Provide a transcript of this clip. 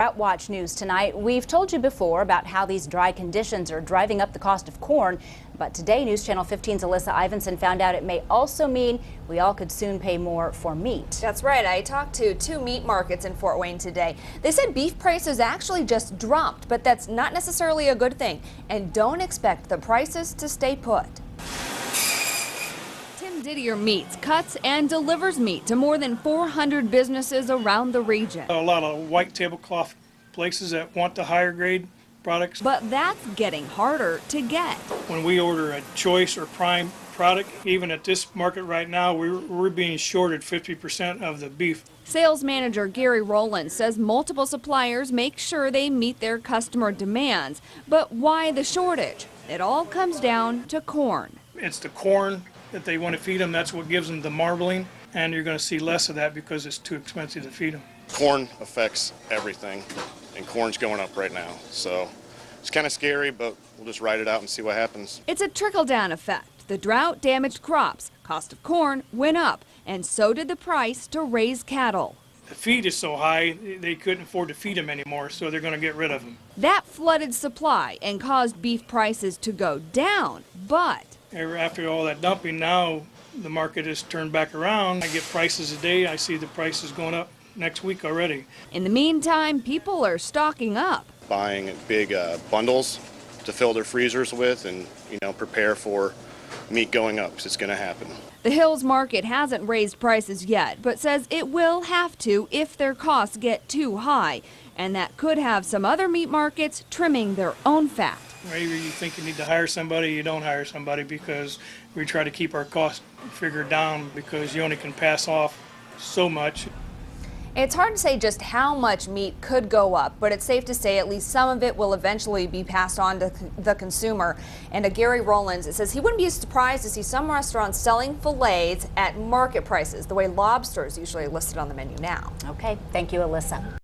Drought Watch news tonight. We've told you before about how these dry conditions are driving up the cost of corn, but today News Channel 15's Alyssa Ivinson found out it may also mean we all could soon pay more for meat. That's right. I talked to two meat markets in Fort Wayne today. They said beef prices actually just dropped, but that's not necessarily a good thing, and don't expect the prices to stay put. Didier Meats cuts and delivers meat to more than 400 businesses around the region. A lot of white tablecloth places that want the higher grade products. But that's getting harder to get. When we order a choice or prime product, even at this market right now, we're being shorted 50% of the beef. Sales manager Gary Rowland says multiple suppliers make sure they meet their customer demands. But why the shortage? It all comes down to corn. It's the corn that they want to feed them. That's what gives them the marbling, and you're going to see less of that because it's too expensive to feed them. Corn affects everything, and corn's going up right now. So it's kind of scary, but we'll just ride it out and see what happens. It's a trickle-down effect. The drought damaged crops. Cost of corn went up, and so did the price to raise cattle. The feed is so high, they couldn't afford to feed them anymore, so they're going to get rid of them. That flooded supply and caused beef prices to go down, but after all that dumping, now the market has turned back around. I get prices a day. I see the prices going up next week already. In the meantime, people are stocking up. Buying big bundles to fill their freezers with and, prepare for meat going up, because it's going to happen. The Hills Market hasn't raised prices yet, but says it will have to if their costs get too high. And that could have some other meat markets trimming their own fat. Maybe you think you need to hire somebody, you don't hire somebody, because we try to keep our cost figure down because you only can pass off so much. It's hard to say just how much meat could go up, but it's safe to say at least some of it will eventually be passed on to the consumer. And Gary Rowlands says he wouldn't be surprised to see some restaurants selling fillets at market prices, the way lobster is usually listed on the menu now. Okay, thank you, Alyssa.